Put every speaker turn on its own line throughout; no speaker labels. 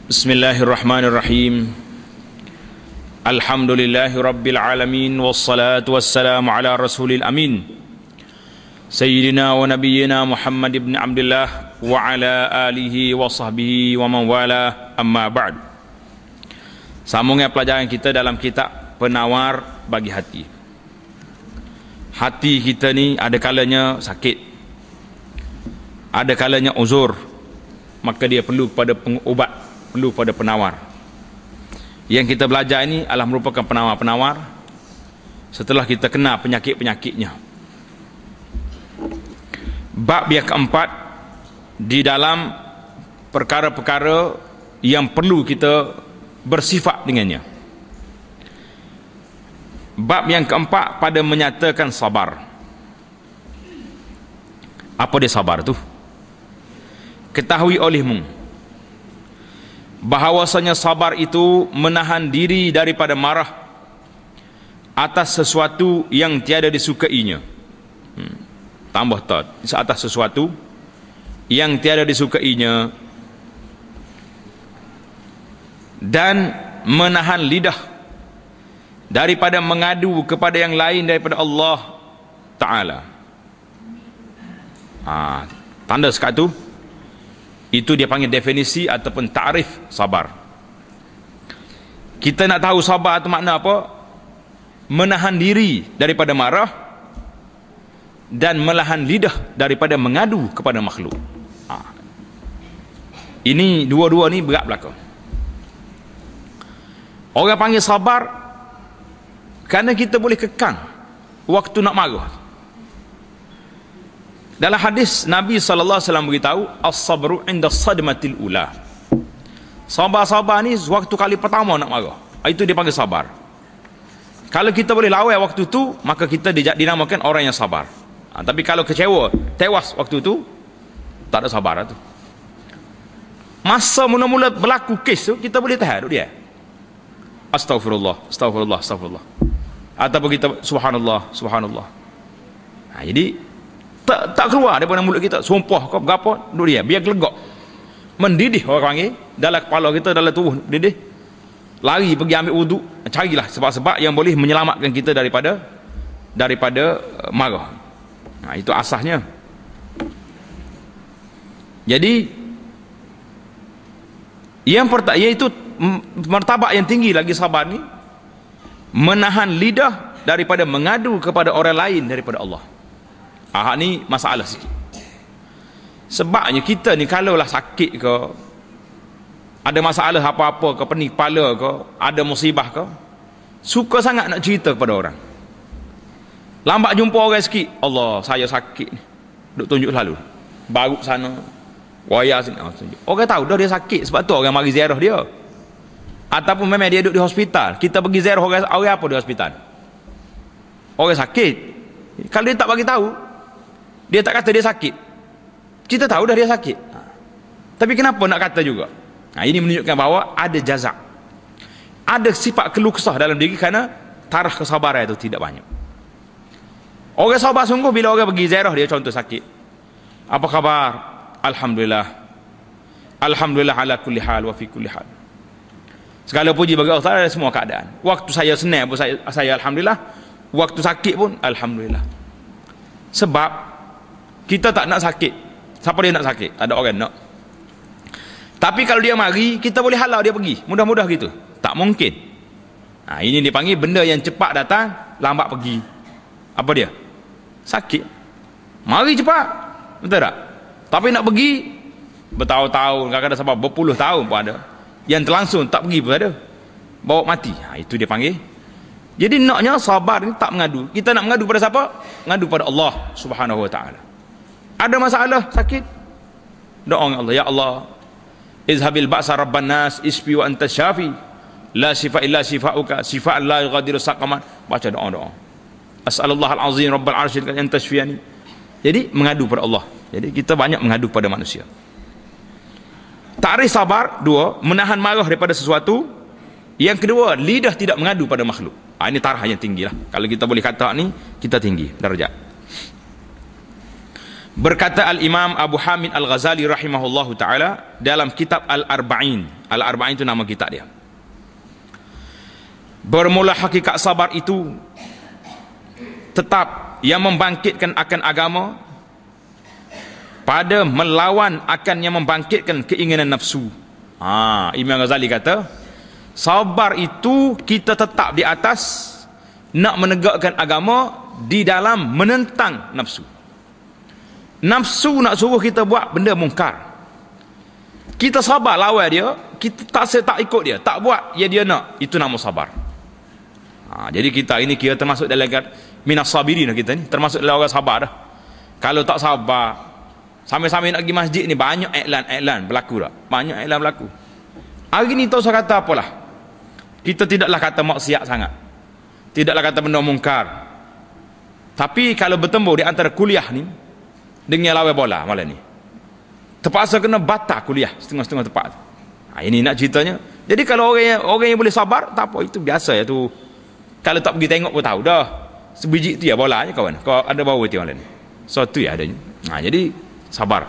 Bismillahirrahmanirrahim. Alhamdulillahi rabbil alamin, wassalatu wassalamu ala rasulil amin, Sayyidina wa nabiyyina Muhammad ibn Abdullah wa ala alihi wa sahbihi wa man wala, amma ba'd. Sambungnya pelajaran kita dalam kitab Penawar Bagi Hati. Hati kita ni ada kalanya sakit, ada kalanya uzur, maka dia perlu kepada pengubat, perlu pada penawar. Yang kita belajar ini adalah merupakan penawar-penawar setelah kita kenal penyakit-penyakitnya. Bab yang keempat di dalam perkara-perkara yang perlu kita bersifat dengannya. Bab yang keempat pada menyatakan sabar. Apa dia sabar tu? Ketahui olehmu bahawasanya sabar itu menahan diri daripada marah atas sesuatu yang tiada disukainya. Tambah tad, atas sesuatu yang tiada disukainya, dan menahan lidah daripada mengadu kepada yang lain daripada Allah Ta'ala. Tanda sekat tu, itu dia panggil definisi ataupun ta'rif sabar. Kita nak tahu sabar itu makna apa? Menahan diri daripada marah dan menahan lidah daripada mengadu kepada makhluk. Ini dua-dua ni berat belaka. Orang panggil sabar kerana kita boleh kekang waktu nak marah. Dalam hadis Nabi SAW beritahu, as-sabru inda sadmatil ula. Sabar-sabar ni waktu kali pertama nak marah, itu dia panggil sabar. Kalau kita boleh lawan waktu tu, maka kita dinamakan orang yang sabar. Tapi kalau kecewa, tewas waktu tu, tak ada sabar tu. Masa mula-mula berlaku kes tu, kita boleh tahan dia. Astaghfirullah, astaghfirullah, astaghfirullah. Ataupun kita subhanallah, subhanallah. Jadi tak keluar daripada mulut kita, sumpah ke berapa, duduk dia, biar gelegak. Mendidih orang panggil, dalam kepala kita, dalam tubuh mendidih. Lari pergi ambil wuduk, carilah sebab-sebab yang boleh menyelamatkan kita daripada marah. Itu asasnya. Jadi yang pertama, iaitu martabat yang tinggi lagi sabar ni, menahan lidah daripada mengadu kepada orang lain daripada Allah. Ni masalah sikit. Sebabnya kita ni kalaulah sakit ke, ada masalah apa-apa ke, pening kepala ke, ada musibah ke, suka sangat nak cerita kepada orang. Lambat jumpa orang sikit, Allah saya sakit ni, duk tunjuk selalu, baru sana, wayar sini, tunjuk. Orang tahu dah dia sakit, sebab tu orang mari ziarah dia. Ataupun memang dia duduk di hospital, kita pergi ziarah orang apa di hospital? Orang sakit. Kalau dia tak bagi tahu, dia tak kata dia sakit, kita tahu dah dia sakit, tapi kenapa nak kata juga? Ini menunjukkan bahawa ada jazak, ada sifat keluh kesah dalam diri, kerana taraf kesabaran itu tidak banyak. Orang sabar sungguh bila orang pergi ziarah dia, contoh sakit, apa khabar? Alhamdulillah, alhamdulillah ala kulli hal wa fi kulli hal. Segala puji bagi Allah Ta'ala dalam semua keadaan. Waktu saya senang pun saya alhamdulillah, waktu sakit pun alhamdulillah. Sebab kita tak nak sakit. Siapa dia nak sakit? Ada orang nak. Tapi kalau dia mari, kita boleh halau dia pergi, mudah-mudah gitu. Tak mungkin. Ini dipanggil benda yang cepat datang, lambat pergi. Apa dia? Sakit. Mari cepat, betul tak? Tapi nak pergi bertahun-tahun, kadang-kadang sampai berpuluh tahun pun ada. Yang terlangsung tak pergi pun ada, bawa mati. Itu dia panggil. Jadi naknya sabar ni tak mengadu. Kita nak mengadu pada siapa? Mengadu pada Allah Subhanahu Wa Ta'ala. Ada masalah sakit, doa Allah, ya Allah, izhabil ba'sa rabban nas isfi wa anta syafi, la sifa illa sifauka, sifa la yughadiru saqaman. Baca doa-doa, as'alullah al-azim rabbal arsyil an tashfiyani. Jadi mengadu pada Allah. Jadi kita banyak mengadu pada manusia. Ta'rif sabar, dua, menahan marah daripada sesuatu. Yang kedua, lidah tidak mengadu pada makhluk. Ini tarah yang tinggi lah. Kalau kita boleh kata ni, kita tinggi darjat. Berkata Al-Imam Abu Hamid Al-Ghazali rahimahullahu ta'ala dalam kitab Al-Arba'in, Al-Arba'in itu nama kitab dia. Bermula hakikat sabar itu tetap yang membangkitkan akan agama pada melawan akan yang membangkitkan keinginan nafsu. Imam Ghazali kata, sabar itu kita tetap di atas nak menegakkan agama di dalam menentang nafsu. Nafsu nak suruh kita buat benda mungkar, kita sabar lawan dia, kita tak ikut dia, tak buat yang dia nak, itu nama sabar. Jadi kita ini kira termasuk dalam minas sabirin kita ni, termasuk dalam orang sabar dah. Kalau tak sabar, sampai-sampai nak pergi masjid ni banyak iklan berlaku dah. Banyak iklan berlaku. Hari ni tak usah kata apalah. Kita tidaklah kata maksiat sangat. Tidaklah kata benda mungkar. Tapi kalau bertemu di antara kuliah ni dengan lawan bola malam ni, terpaksa kena batal kuliah setengah-setengah tempat. Ini nak ceritanya. Jadi kalau orang yang boleh sabar, tak apa, itu biasa ya tu. Kalau tak pergi tengok pun tahu dah. Sebiji tu ya bola je kawan. Kau ada bau tu malam ni. So tu ya adanya. Jadi sabar.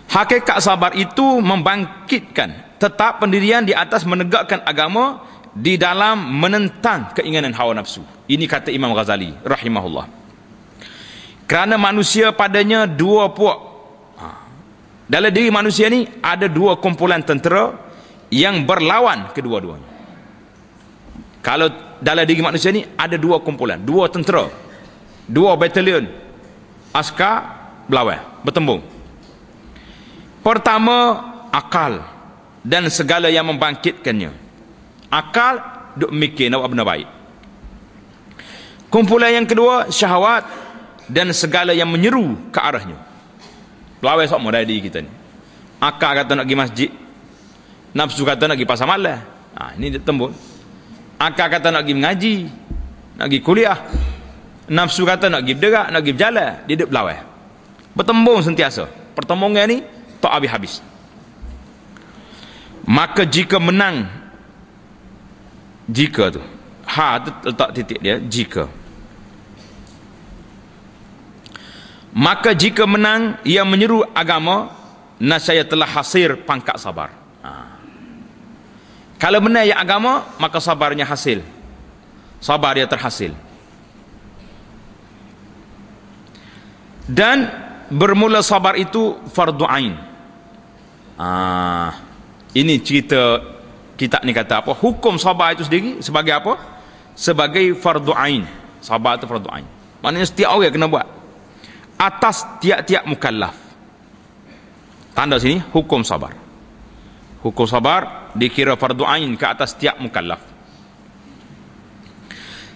Hakikat sabar itu membangkitkan tetap pendirian di atas menegakkan agama di dalam menentang keinginan hawa nafsu. Ini kata Imam Ghazali rahimahullah. Kerana manusia padanya dua puak. Dalam diri manusia ni ada dua kumpulan tentera yang berlawan kedua-duanya. Kalau dalam diri manusia ni ada dua kumpulan, dua tentera, dua batalion askar berlawan, bertembung. Pertama, akal dan segala yang membangkitkannya. Akal duk mikir nak buat benda baik. Kumpulan yang kedua, syahwat dan segala yang menyeru ke arahnya. Berlawan semua dari diri kita ni. Akal kata nak pergi masjid, nafsu kata nak pergi pasar malam. Ini dia tembung. Akal kata nak pergi mengaji, nak pergi kuliah, nafsu kata nak pergi berderak, nak pergi berjalan. Dia duduk berlawan, bertembung sentiasa. Pertembungan ni tak habis-habis. Maka jika menang, jika tu tu letak titik dia, jika, maka jika menang ia menyeru agama, nascaya telah hasil pangkat sabar. Kalau benar yang agama, maka sabarnya hasil. Sabar dia terhasil. Dan bermula sabar itu fardu ain. Ini cerita kitab ni kata apa? Hukum sabar itu sendiri sebagai apa? Sebagai fardu ain. Sabar itu fardu ain. Maknanya setiap orang kena buat. Atas tiap-tiap mukallaf. Tanda sini hukum sabar. Hukum sabar dikira fardu ain ke atas tiap mukallaf.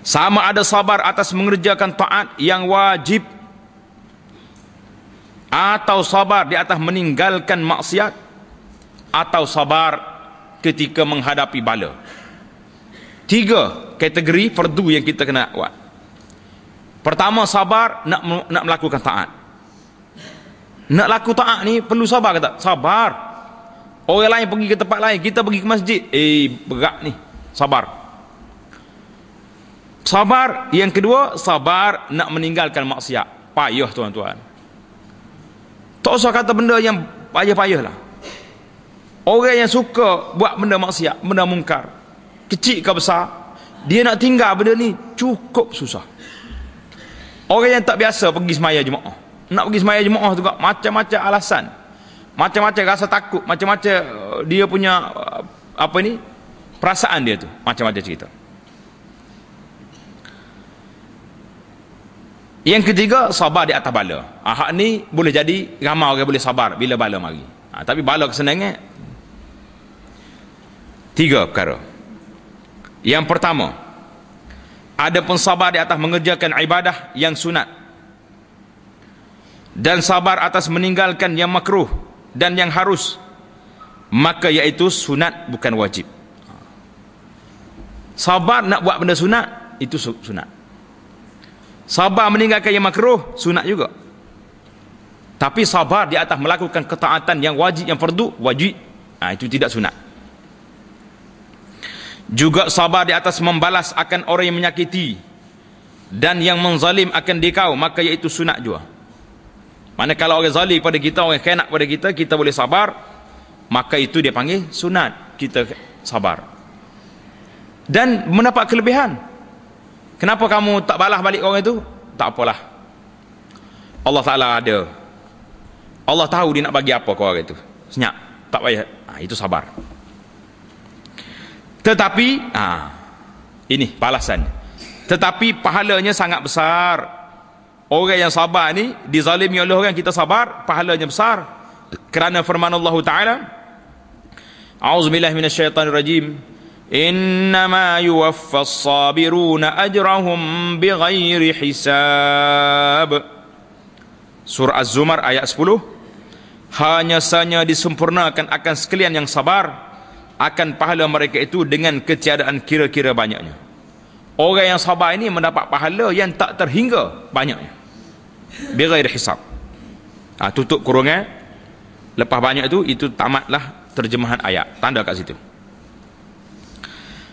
Sama ada sabar atas mengerjakan taat yang wajib, atau sabar di atas meninggalkan maksiat, atau sabar ketika menghadapi bala. Tiga kategori fardu yang kita kena buat. Pertama, sabar nak melakukan taat. Nak laku taat ni perlu sabar ke tak? Sabar. Orang lain pergi ke tempat lain, kita pergi ke masjid, berat ni, sabar. Sabar yang kedua, sabar nak meninggalkan maksiat. Payah tuan-tuan. Tak usah kata benda yang payah-payah lah. Orang yang suka buat benda maksiat, benda mungkar, kecil ke besar, dia nak tinggal benda ni cukup susah. Orang yang tak biasa pergi semaya jemaah, nak pergi semaya jemaah juga macam-macam alasan, macam-macam rasa takut, macam-macam dia punya apa ni, perasaan dia tu, macam-macam cerita. Yang ketiga, sabar di atas bala. Hak ni boleh jadi ramai orang boleh sabar bila bala mari. Tapi bala kesenangan tiga perkara. Yang pertama, ada pun sabar di atas mengerjakan ibadah yang sunat, dan sabar atas meninggalkan yang makruh dan yang harus, maka iaitu sunat bukan wajib. Sabar nak buat benda sunat, itu sunat. Sabar meninggalkan yang makruh, sunat juga. Tapi sabar di atas melakukan ketaatan yang wajib, yang fardu, wajib, itu tidak sunat. Juga sabar di atas membalas akan orang yang menyakiti dan yang menzalim akan dikau, maka iaitu sunat juga. Mana kalau orang zalim pada kita, orang khianat pada kita, kita boleh sabar maka itu dia panggil sunat kita sabar. Dan mendapat kelebihan. Kenapa kamu tak balas balik orang itu? Tak apalah, Allah Ta'ala ada, Allah tahu dia nak bagi apa ke orang itu. Senyap, tak payah. Itu sabar. Tetapi ini balasan. Tetapi pahalanya sangat besar. Orang yang sabar ni dizalimi oleh orang, kita sabar, pahalanya besar. Kerana firman Allah Ta'ala, A'udzubillahi minasyaitanirrajim, Innama yuwaffas sabiruna ajrahum bighairi hisab. Surah Az-Zumar ayat 10. Hanya saja disempurnakan akan sekalian yang sabar akan pahala mereka itu dengan ketiadaan kira-kira banyaknya. Orang yang sabar ini mendapat pahala yang tak terhingga banyaknya, bighairi hisab. Tutup kurungan. Lepas banyak itu tamatlah terjemahan ayat. Tanda kat situ.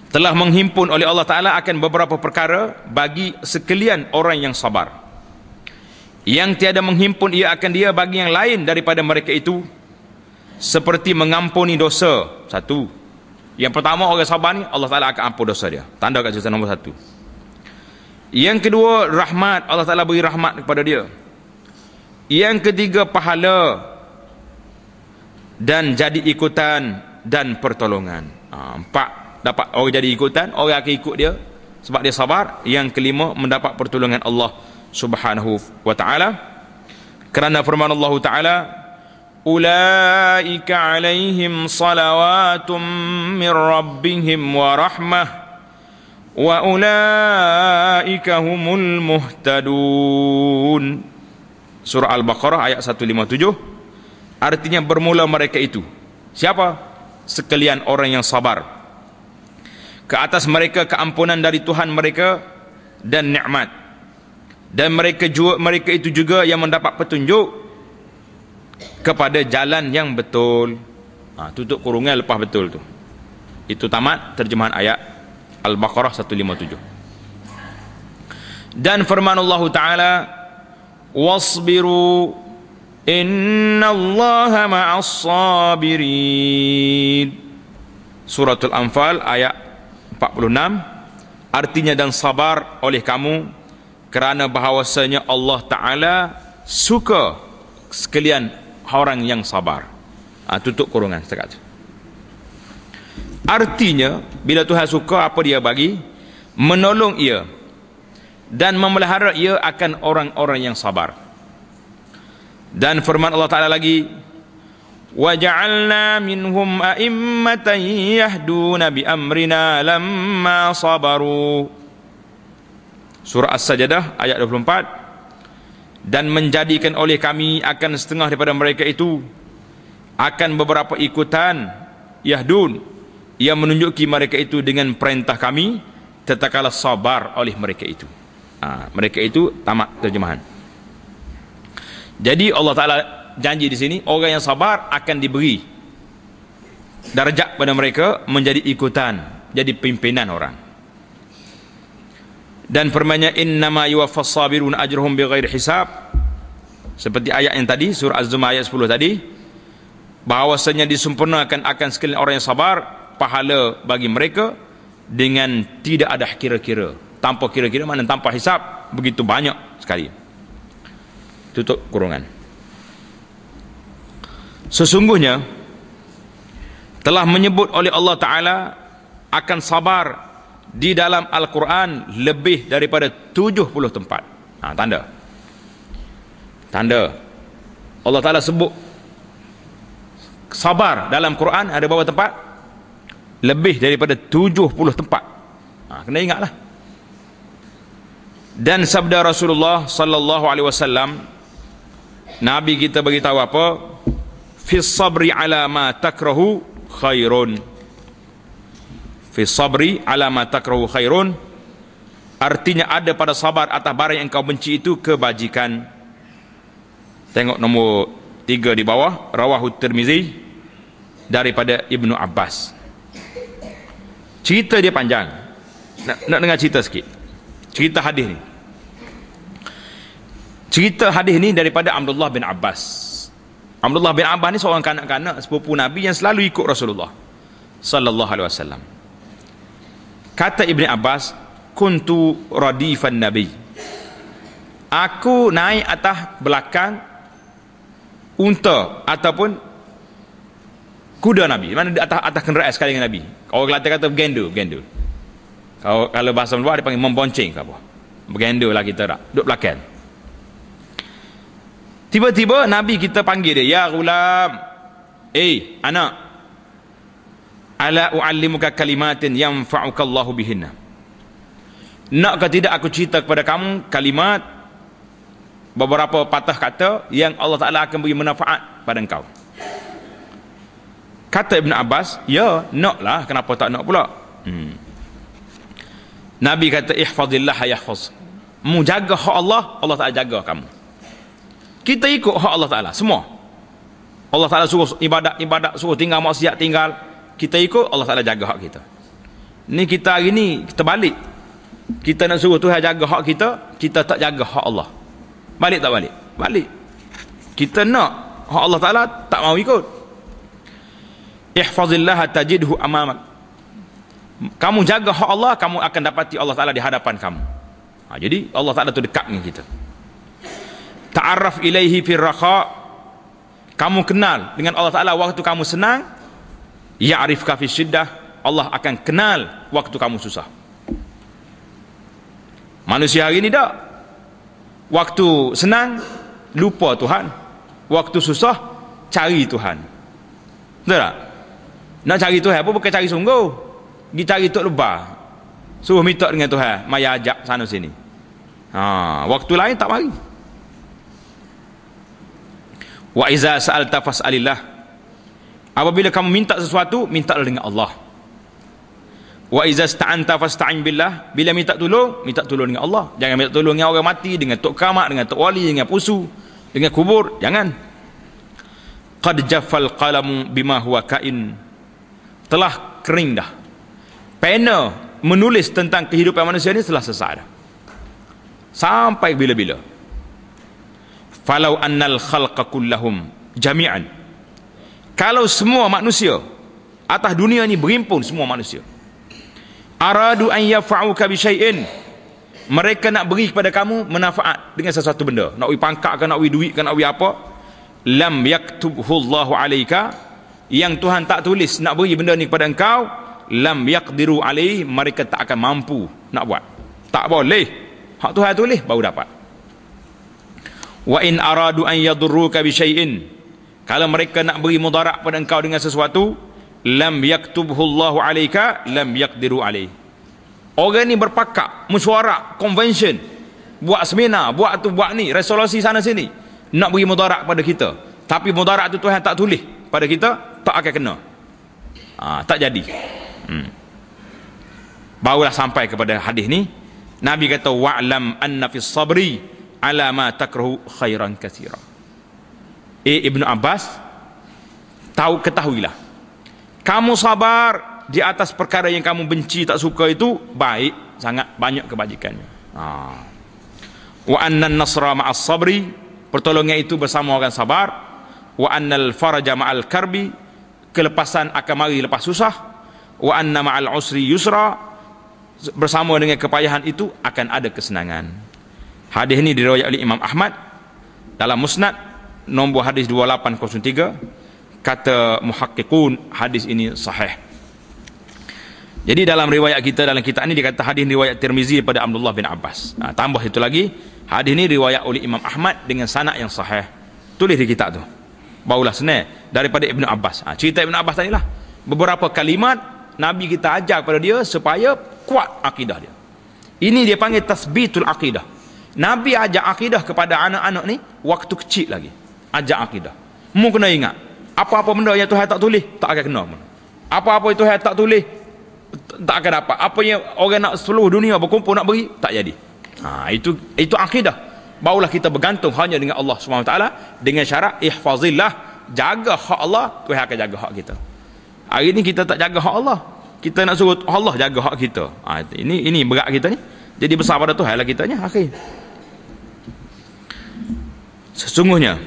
Telah menghimpun oleh Allah Ta'ala akan beberapa perkara bagi sekalian orang yang sabar. Yang tiada menghimpun ia akan dia bagi yang lain daripada mereka itu, seperti mengampuni dosa. Satu. Yang pertama, orang sabar ni Allah Ta'ala akan ampun dosa dia. Tanda kat situ nombor 1. Yang kedua, rahmat. Allah Ta'ala beri rahmat kepada dia. Yang ketiga, pahala dan jadi ikutan dan pertolongan. 4. Dapat orang jadi ikutan, orang akan ikut dia sebab dia sabar. Yang kelima, mendapat pertolongan Allah Subhanahu wa ta'ala. Kerana firman Allah Ta'ala, Ulaika alaihim salawatum min rabbihim wa rahmah wa ulaika humul muhtadun. Surah Al-Baqarah ayat 157. Artinya bermula mereka itu. Siapa? Sekalian orang yang sabar. Ke atas mereka keampunan dari Tuhan mereka dan nikmat. Dan mereka itu juga yang mendapat petunjuk kepada jalan yang betul. Tutup kurungan lepas betul tu. Itu tamat terjemahan ayat Al-Baqarah 157. Dan firman Allah Ta'ala, wasbiru innallaha ma'as sabirin. Suratul Anfal ayat 46. Artinya, dan sabar oleh kamu kerana bahawasanya Allah Ta'ala suka sekalian orang yang sabar. Tutup kurungan setakat tu. Artinya, bila Tuhan suka, apa dia bagi? Menolong ia dan memelihara ia akan orang-orang yang sabar. Dan firman Allah Ta'ala lagi, وَجَعَلْنَا مِنْهُمْ أَئِمَّةً يَهْدُونَ بِأَمْرِنَا لَمَّا صَبَرُوا. Surah As-Sajdah ayat 24. Dan menjadikan oleh kami akan setengah daripada mereka itu akan beberapa ikutan, yahdun, yang menunjuki mereka itu dengan perintah kami tatkala sabar oleh mereka itu. Mereka itu tamat terjemahan. Jadi Allah Ta'ala janji di sini, orang yang sabar akan diberi darjat pada mereka menjadi ikutan, jadi pimpinan orang. Dan firman-Nya, innama yuwaffas sabirun ajruhum bighairi hisab. Seperti ayat yang tadi, surah Az-Zumar ayat 10 tadi, bahawasanya disempurnakan akan sekalian orang yang sabar, pahala bagi mereka dengan tidak ada kira-kira. Tanpa kira-kira, mana tanpa hisab, begitu banyak sekali. Tutup kurungan. Sesungguhnya telah menyebut oleh Allah Ta'ala akan sabar di dalam Al-Quran lebih daripada 70 tempat. Tanda Allah Ta'ala sebut sabar dalam Quran ada berapa tempat? Lebih daripada 70 tempat. Kena ingatlah. Dan sabda Rasulullah sallallahu alaihi wasallam, Nabi kita beritahu apa? Fi sabri ala ma takrahu khairun. Fi sabri ala ma takrahu khairun. Artinya ada pada sabar atas barang yang kau benci itu kebajikan. Tengok nombor 3 di bawah, rawahu Tirmizi daripada Ibnu Abbas. Cerita dia panjang. Nak dengar cerita sikit. Cerita hadis ni. Cerita hadis ni daripada Abdullah bin Abbas. Abdullah bin Abbas ni seorang kanak-kanak sepupu Nabi yang selalu ikut Rasulullah sallallahu alaihi wasallam. Kata Ibn Abbas, kuntu radifan Nabi. Aku naik atas belakang unta ataupun kuda Nabi. Mana di atas kenderaan sekali dengan Nabi. Orang Kelantan kata bergendo. Kalau bahasa luar dia panggil membonceng ke apa. Bergendo lah kita tak. Duduk belakang. Tiba-tiba Nabi kita panggil dia, ya gulam. Anak. Ala u'allimuka kalimatin yanfa'uka Allahu bihinna. Nak ke tidak aku cerita kepada kamu kalimat, beberapa patah kata yang Allah Ta'ala akan beri manfaat pada engkau. Kata Ibn Abbas, ya, nak lah, kenapa tak nak pula? Nabi kata, ihfazillah yahfaz. Mu jaga hak Allah, Allah Ta'ala jaga kamu. Kita ikut hak Allah Ta'ala, semua. Allah Ta'ala suruh ibadat, suruh tinggal maksiat, tinggal. Kita ikut, Allah Ta'ala jaga hak kita. Ni kita hari ni, kita balik. Kita nak suruh Tuhan jaga hak kita, kita tak jaga hak Allah. Balik tak balik? Balik. Kita nak hak Allah Ta'ala, tak mau ikut. Ihfazillah tajidhu amamak. Kamu jaga hak Allah, kamu akan dapati Allah Ta'ala di hadapan kamu. Jadi Allah Ta'ala tu dekat dengan kita. Ta'arraf ilaihi fir rakha. Kamu kenal dengan Allah Ta'ala waktu kamu senang. Ya'rifka fi syiddah. Allah akan kenal waktu kamu susah. Manusia hari ni tak. Waktu senang lupa Tuhan, waktu susah cari Tuhan. Betul tak? Nak cari Tuhan apa bukan cari sungguh. Pergi cari tok lebah. Suruh minta dengan Tuhan, maya ajak sana sini. Waktu lain tak mari. Wa iza sa'alta fas'alillah. Apabila kamu minta sesuatu, mintalah dengan Allah. Wa iza sta'anta fasta'in billah. Bila minta tolong dengan Allah. Jangan minta tolong dengan orang mati, dengan tok kamak, dengan tok wali, dengan pusu, dengan kubur. Jangan. Qad jaffal qalamu bima huwa kain. Telah kering dah. Pena menulis tentang kehidupan manusia ni telah selesai dah. Sampai bila-bila. Falau annal khalqa kullahum jami'an. Kalau semua manusia atas dunia ni berhimpun, semua manusia, aradu an yafa'uka bi syai'in, mereka nak beri kepada kamu manfaat dengan sesuatu benda, nak beri pangkat ke, nak beri duit ke, nak beri apa, lam yaktubhu Allahu alaika, yang Tuhan tak tulis nak beri benda ni kepada engkau, lam yaqdiru alaih, mereka tak akan mampu nak buat. Tak boleh. Hak Tuhan tulis baru dapat. Wa in aradu an yadurruka bi syai'in, kalau mereka nak beri mudarat pada engkau dengan sesuatu, lam yaktubhu Allahu alaika, lam yaqdiru alaih. Orang ni berpakat, mesyuarat, convention, buat seminar, buat tu buat ni, resolusi sana sini, nak beri mudarat pada kita. Tapi mudarat tu Tuhan tak tulis pada kita, tak akan kena. Tak jadi. Barulah sampai kepada hadis ni. Nabi kata, wa'lam anna fis sabri ala ma takrahu khairan katsira. Ibn Abbas, ketahuilah, kamu sabar di atas perkara yang kamu benci, tak suka itu baik, sangat banyak kebajikannya. Wa anna an-nasra ma'as sabri, pertolongan itu bersama orang sabar. Wa annal faraja ma'al karbi, kelepasan akan mari lepas susah. Wa anna ma'al usri yusra, bersama dengan kepayahan itu akan ada kesenangan. Hadis ini diriwayatkan oleh Imam Ahmad dalam Musnad, nombor hadis 2803. Kata muhaqqiqun, hadis ini sahih. Jadi dalam riwayat kita, dalam kitab ini dikata hadis riwayat Tirmizi daripada Abdullah bin Abbas. Tambah itu lagi, hadis ini riwayat oleh Imam Ahmad dengan sanad yang sahih. Tulis di kitab tu. Barulah senang daripada Ibn Abbas. Cerita Ibn Abbas tadi lah. Beberapa kalimat Nabi kita ajar kepada dia supaya kuat akidah dia. Ini dia panggil tasbitul akidah. Nabi ajar akidah kepada anak-anak ni waktu kecil lagi. Ajar akidah. Mu kena ingat, apa-apa benda yang Tuhan tak tulis, tak akan kena. Apa-apa yang Tuhan tak tulis, tak akan dapat. Apa yang orang nak seluruh dunia berkumpul nak beri, tak jadi. Itu akidah. Barulah kita bergantung hanya dengan Allah SWT, dengan syarat ihfazillah, jaga hak Allah, Tuhan akan jaga hak kita. Hari ni kita tak jaga hak Allah, kita nak suruh Allah jaga hak kita. Ini berat kita ni. Jadi besar pada Tuhan lah kitanya akhir. Sesungguhnya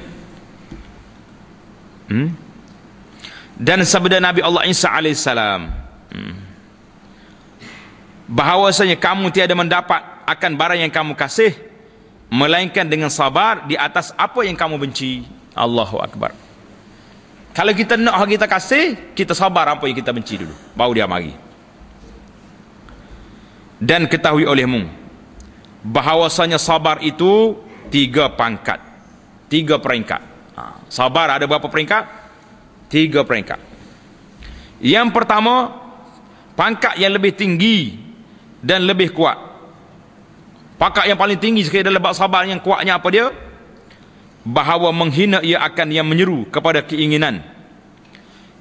Dan sabda Nabi Allah Isa alaihissalam, bahawasanya kamu tiada mendapat akan barang yang kamu kasih melainkan dengan sabar di atas apa yang kamu benci. Allahu Akbar. Kalau kita nak kita kasih, kita sabar apa yang kita benci dulu, baru dia mari. Dan ketahui olehmu bahawasanya sabar itu 3 pangkat, 3 peringkat. Sabar ada berapa peringkat? 3 peringkat. Yang pertama, pangkat yang lebih tinggi dan lebih kuat. Pangkat yang paling tinggi sekali dalam bab sabar yang kuatnya apa dia? Bahawa menghina ia akan yang menyeru kepada keinginan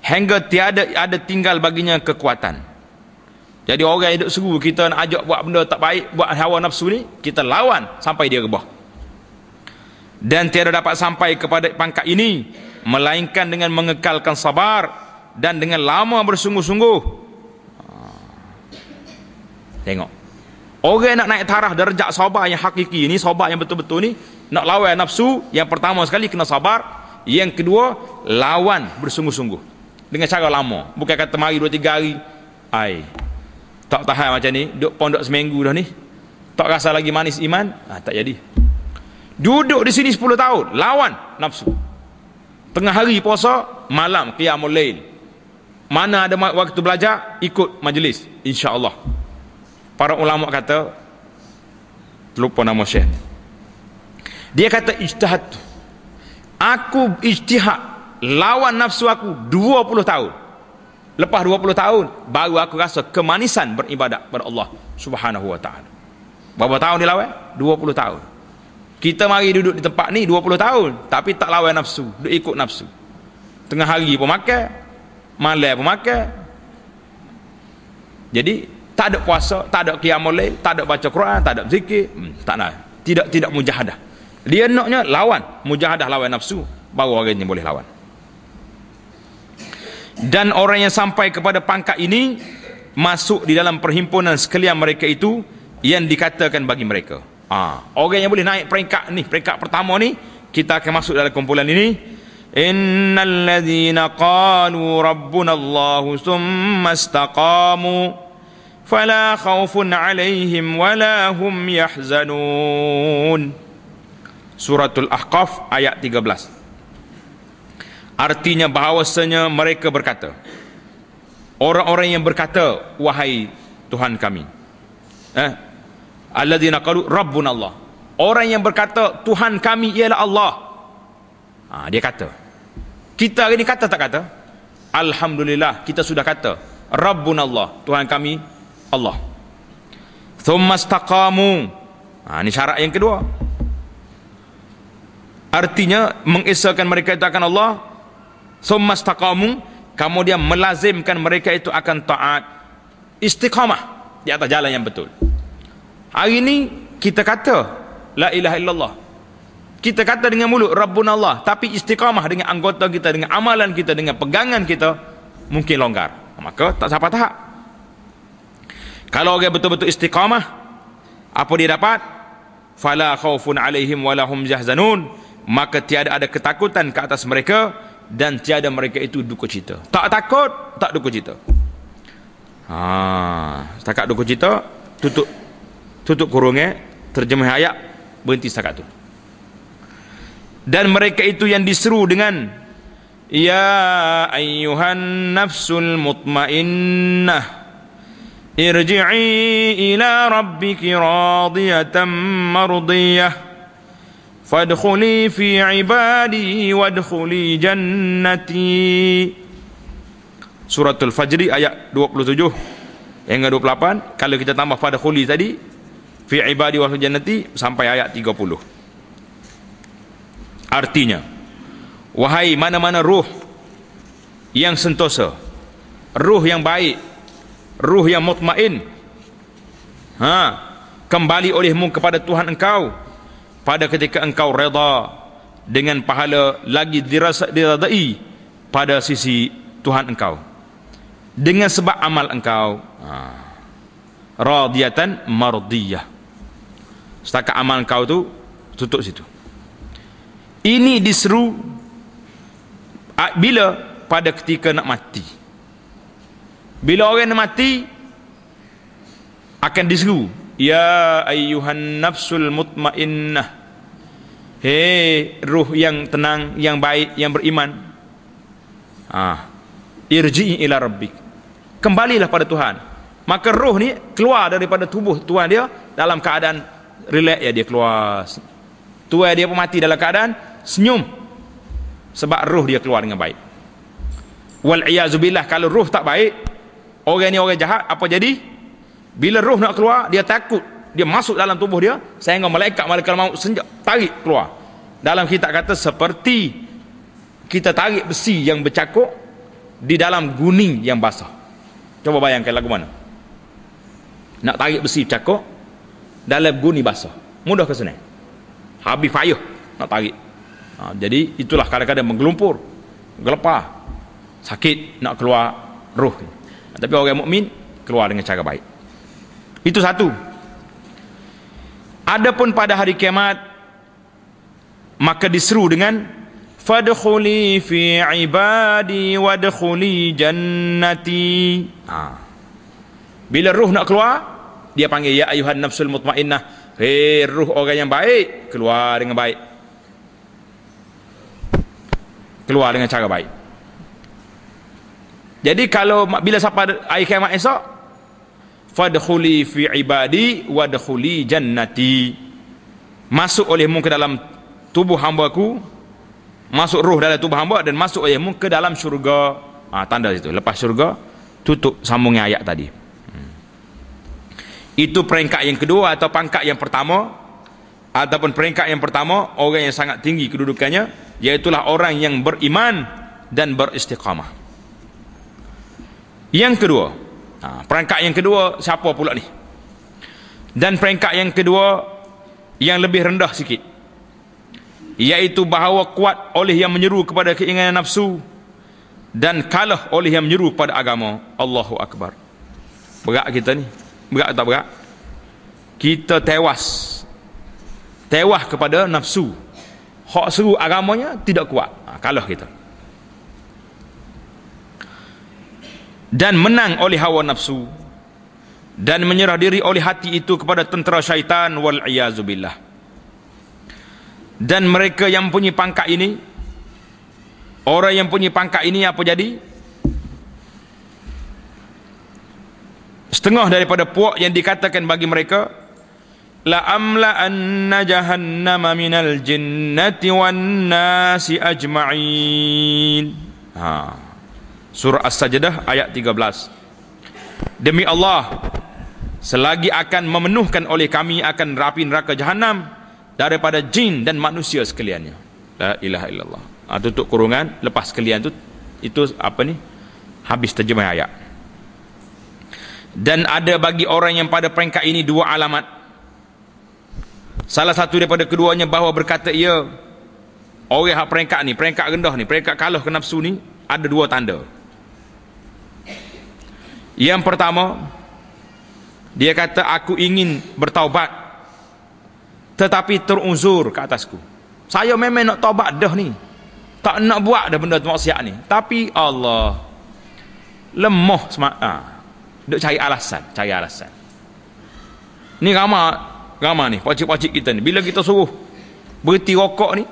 hingga tiada ada tinggal baginya kekuatan. Jadi orang yang duk seru kita nak ajak buat benda tak baik, buat hawa nafsu ni, kita lawan sampai dia rebah. Dan tiada dapat sampai kepada pangkat ini melainkan dengan mengekalkan sabar dan dengan lama bersungguh-sungguh. Tengok, orang nak naik taraf darjat sabar yang hakiki ni, sabar yang betul-betul ni, nak lawan nafsu, yang pertama sekali kena sabar, yang kedua lawan bersungguh-sungguh dengan cara lama. Bukan kata mari 2-3 hari, tak tahan macam ni, duduk pondok seminggu dah ni, tak rasa lagi manis iman, tak jadi. Duduk di sini 10 tahun, lawan nafsu. Tengah hari puasa, malam qiyamul lail. Mana ada waktu belajar, ikut majlis, insya-Allah. Para ulama kata, lupa nama syekh, dia kata ijtihad, aku ijtihad lawan nafsu aku 20 tahun. Lepas 20 tahun baru aku rasa kemanisan beribadat kepada Allah Subhanahu wa taala. Berapa tahun dia lawan? 20 tahun. Kita mari duduk di tempat ni 20 tahun tapi tak lawan nafsu, duduk ikut nafsu. Tengah hari pun makan, malam pun makan. Jadi tak ada puasa, tak ada qiyamul lail, tak ada baca Quran, tak ada zikir, tak nak. Tidak mujahadah. Dia naknya lawan, mujahadah lawan nafsu, baru orang ni boleh lawan. Dan orang yang sampai kepada pangkat ini masuk di dalam perhimpunan sekalian mereka itu yang dikatakan bagi mereka. Orang yang boleh naik peringkat ni, peringkat pertama ni, kita akan masuk dalam kumpulan ini. Innal ladzina qalu rabbuna Allahu tsumma istaqamu fala khaufun 'alaihim wala hum yahzanun. Suratul Ahqaf ayat 13. Artinya bahawasanya mereka berkata, orang-orang yang berkata, wahai Tuhan kami, alladzina qalu rabbuna Allah, orang yang berkata Tuhan kami ialah Allah. Dia kata, kita hari ni kata tak kata? Alhamdulillah, kita sudah kata rabbuna Allah, Tuhan kami Allah. Thumma istaqamu, ini syarat yang kedua. Artinya mengesahkan mereka itu akan Allah. Thumma istaqamu, kemudian melazimkan mereka itu akan taat, istiqamah di atas jalan yang betul. Hari ini kita kata la ilaha illallah, kita kata dengan mulut rabbuna Allah, tapi istiqamah dengan anggota kita, dengan amalan kita, dengan pegangan kita mungkin longgar, maka tak sampai tahap. Kalau orang betul-betul istiqamah, apa dia dapat? Fala khaufun alaihim wala hum yahzanun, maka tiada ada ketakutan ke atas mereka dan tiada mereka itu duka cita. Tak takut, tak duka cita. Setakat duka cita, tutup kurungnya, terjemah ayat, berhenti setakat tu. Dan mereka itu yang diseru dengan ya ayyuhan nafsul mutmainnah irji'i ila rabbiki radiyatan mardiyah fadkhuli fi ibadi wadkhuli jannati. Suratul Fajri ayat 27 hingga 28. Kalau kita tambah fadkhuli tadi, fi ibadi wadkhuli jannati, sampai ayat 30. Artinya, wahai mana-mana ruh yang sentosa, ruh yang baik, ruh yang mutmain, kembali olehmu kepada Tuhan engkau pada ketika engkau redha dengan pahala lagi diradai pada sisi Tuhan engkau dengan sebab amal engkau. Radiyatan mardiyah, setakat amal engkau tu tutup situ. Ini diseru Bila? Pada ketika nak mati. Bila orang nak mati, akan diseru, ya ayyuhan nafsul mutmainnah, hei ruh yang tenang, yang baik, yang beriman, irji'i ila rabbik, kembalilah pada Tuhan. Maka roh ni keluar daripada tubuh tuan dia dalam keadaan relax, ya, dia keluar. Tuan dia pun mati dalam keadaan senyum, sebab roh dia keluar dengan baik. Wal iyazubillah, kalau roh tak baik, orang ni orang jahat, apa jadi? Bila roh nak keluar, dia takut, dia masuk dalam tubuh dia, sehingga malaikat maut senjak tarik keluar. Dalam kitab kata seperti kita tarik besi yang bercakuk di dalam guning yang basah. Coba bayangkan lagu mana nak tarik besi bercakuk dalam guning basah. Mudah ke senang? Habis payah nak tarik. Jadi itulah kadang-kadang menggelumpur, gelepar, sakit nak keluar roh. Tapi orang mukmin keluar dengan cara baik. Itu satu. Adapun pada hari kiamat, maka diseru dengan fadkhuli fi ibadi wadkhuli jannati. Bila ruh nak keluar, dia panggil ya ayuhan nafsul mutmainnah, hei ruh orang yang baik, keluar dengan baik, keluar dengan cara baik. Jadi kalau bila sampai hari kiamat esok, fadkhuli fi ibadi wadkhuli jannati, masuk olehmu ke dalam tubuh hamba-Ku, masuk ruh dalam tubuh hamba, dan masuk olehmu ke dalam syurga. Tanda itu. Lepas syurga, tutup sambungnya ayat tadi. Itu peringkat yang kedua atau pangkat yang pertama, ataupun peringkat yang pertama, orang yang sangat tinggi kedudukannya, iaitulah orang yang beriman dan beristiqamah. Yang kedua, peringkat yang kedua siapa pula ni? Dan peringkat yang kedua yang lebih rendah sikit, iaitu bahawa kuat oleh yang menyeru kepada keinginan nafsu dan kalah oleh yang menyeru kepada agama. Allahu Akbar. Berat kita ni. Berat tak berat? Kita tewas kepada nafsu, hak seru agamanya tidak kuat, kalah kita. Dan menang oleh hawa nafsu, dan menyerah diri oleh hati itu kepada tentera syaitan, wal iyazubillah. Dan mereka yang punya pangkat ini, orang yang punya pangkat ini, apa jadi? Setengah daripada puak yang dikatakan bagi mereka, la amla anna jahannama minal jinnati wan nasi ajma'in. Surah As-Sajdah ayat 13. Demi Allah, selagi akan memenuhkan oleh kami akan api neraka jahanam daripada jin dan manusia sekaliannya. La ilaha illallah. Tutup kurungan, lepas sekalian itu apa ni? Habis terjemah ayat. Dan ada bagi orang yang pada peringkat ini dua alamat. Salah satu daripada keduanya bahawa berkata ia, orang yang peringkat ni, peringkat rendah ni, peringkat kalah ke nafsu ni, ada dua tanda. Yang pertama, dia kata aku ingin bertaubat, tetapi teruzur ke atasku. Saya memang nak taubat dah ni, tak nak buat dah benda maksiat ni, tapi Allah lemah semak. Duk cari alasan. Ni ramai ni pakcik-pakcik kita ni, bila kita suruh berhenti rokok ni,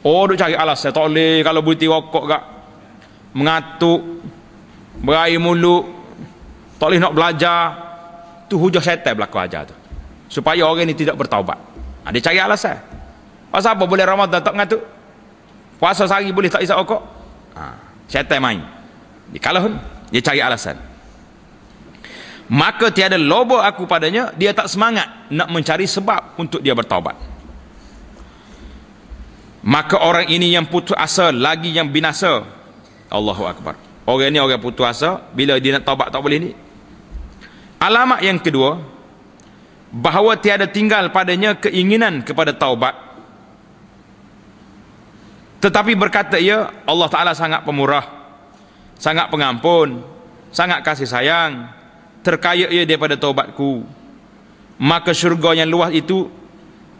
duk cari alasan. Tak boleh kalau berhenti rokok gak, mengatuk, berair mulut, tak boleh nak belajar. Tu hujah syaitan berlaku ajar tu, supaya orang ni tidak bertaubat. Dia cari alasan. Pasal apa boleh Ramadan tak mengatuk, puasa sehari boleh tak isap rokok? Syaitan main. Dia cari alasan. Maka tiada loba aku padanya, dia tak semangat nak mencari sebab untuk dia bertaubat. Maka orang ini yang putus asa lagi yang binasa. Allahu Akbar. Orang ni orang putus asa, bila dia nak taubat tak boleh ni. Alamat yang kedua, bahawa tiada tinggal padanya keinginan kepada taubat, tetapi berkata ia, Allah Ta'ala sangat pemurah, sangat pengampun, sangat kasih sayang, terkaya ia daripada taubatku, maka syurga yang luas itu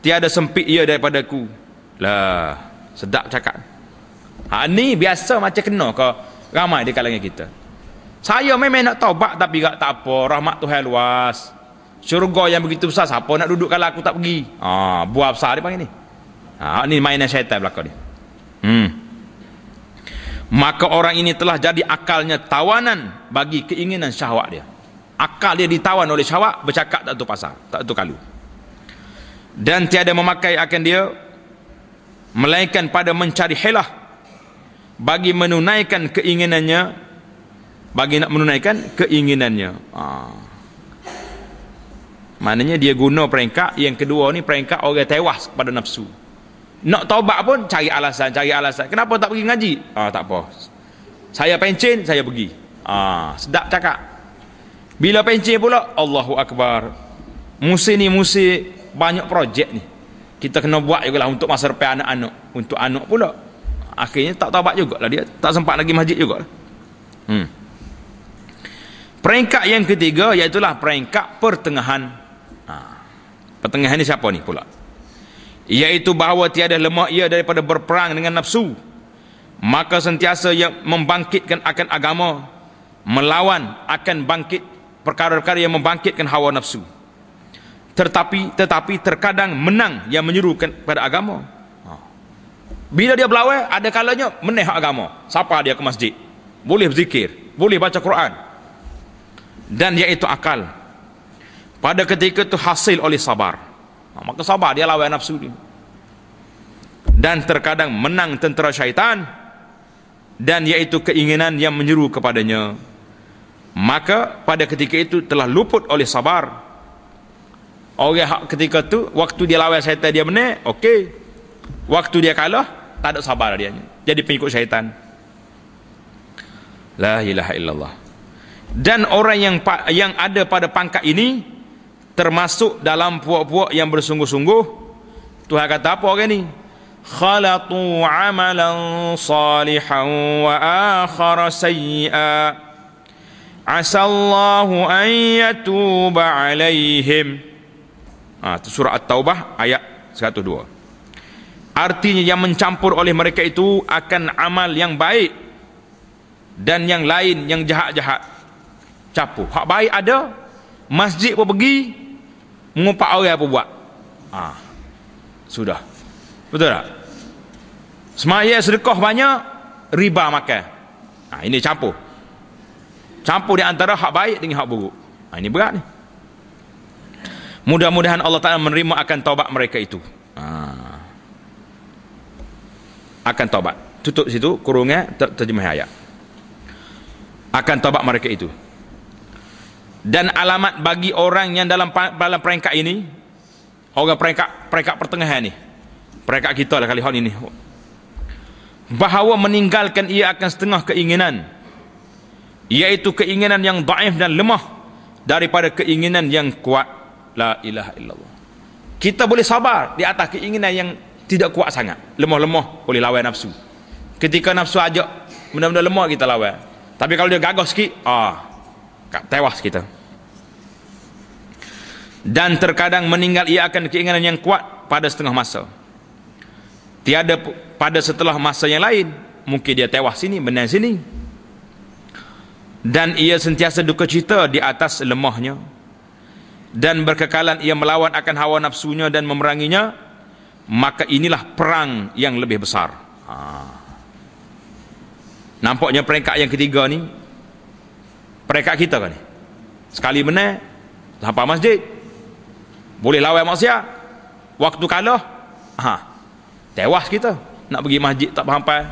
tiada sempit ia daripadaku. Lah, sedap cakap. Ni biasa macam kena ke ramai di kalangan kita. Saya memang nak taubat tapi tak apa, rahmat Tuhan luas. Syurga yang begitu besar, siapa nak duduk kalau aku tak pergi? Buah besar dia panggil ni. Ni mainan syaitan belakang dia. Maka orang ini telah jadi akalnya tawanan bagi keinginan syahwat dia. Akal dia ditawan oleh syahwat, bercakap tak tu pasal, tak tu kalu. Dan tiada memakai akan dia melainkan pada mencari helah bagi menunaikan keinginannya, bagi nak menunaikan keinginannya. Maknanya dia guna peringkat yang kedua ni, peringkat orang tewas pada nafsu. Nak taubat pun cari alasan. Kenapa tak pergi ngaji? Tak apa, saya pencen, saya pergi. Sedap cakap. Bila pencen pula, Allahu Akbar, musim ni musim banyak projek ni, kita kena buat jugalah untuk masa depan anak-anak, untuk anak pula. Akhirnya tak taubat jugalah dia, tak sempat lagi masjid jugalah. Peringkat yang ketiga iaitulah peringkat pertengahan. Pertengahan ni siapa ni pula? Iaitu bahawa tiada lemah ia daripada berperang dengan nafsu, maka sentiasa ia membangkitkan akan agama, melawan akan bangkit perkara-perkara yang membangkitkan hawa nafsu. Tetapi terkadang menang yang menyerukan pada agama. Bila dia berlawan, ada kalanya meneh agama. Siapa dia ke masjid, boleh berzikir, boleh baca Quran, dan iaitu akal. Pada ketika itu hasil oleh sabar. Maka sabar dia lawan nafsu dia. Dan terkadang menang tentera syaitan, dan iaitu keinginan yang menyeru kepadanya. Maka pada ketika itu telah luput oleh sabar. Orang ketika tu, waktu dia lawan syaitan dia menang, okey. Waktu dia kalah, tak ada sabar dia, jadi pengikut syaitan. La ilaha illallah. Dan orang yang ada pada pangkat ini termasuk dalam puak-puak yang bersungguh-sungguh. Tuhan kata apa orang ni? Khalatu amalan salihan wa akhara sayyi'a asallahu an yatuba alaihim. Itu surah At-Taubah ayat 102. Artinya yang mencampur oleh mereka itu akan amal yang baik, dan yang lain yang jahat-jahat campur. Hak baik ada, masjid pun pergi, mengumpat orang apa buat. Sudah. Betul tak? Semaya sedekah banyak, riba makan. Ini campur di antara hak baik dengan hak buruk. Ini berat ni. Mudah-mudahan Allah Ta'ala menerima akan taubat mereka itu. Akan taubat. Tutup situ kurungan terjemah ayat. Akan taubat mereka itu. Dan alamat bagi orang yang dalam peringkat ini, orang peringkat pertengahan ni, peringkat kita lah kali ini, bahawa meninggalkan ia akan setengah keinginan, iaitu keinginan yang dhaif dan lemah daripada keinginan yang kuat. La ilaha illallah. Kita boleh sabar di atas keinginan yang tidak kuat sangat, lemah-lemah, boleh lawan nafsu. Ketika nafsu ajak benda-benda lemah, kita lawan. Tapi kalau dia gagah sikit, tewas kita. Dan terkadang meninggal ia akan keinginan yang kuat pada setengah masa, tiada pada setelah masa yang lain. Mungkin dia tewas sini, menang sini, dan ia sentiasa duka cita di atas lemahnya, dan berkekalan ia melawan akan hawa nafsunya dan memeranginya. Maka inilah perang yang lebih besar. Nampaknya peringkat yang ketiga ni peringkat kita kan ni. Sekali menang sampai masjid, boleh lawan maksiat. Waktu kalah, tewas kita. Nak pergi masjid tak sampai,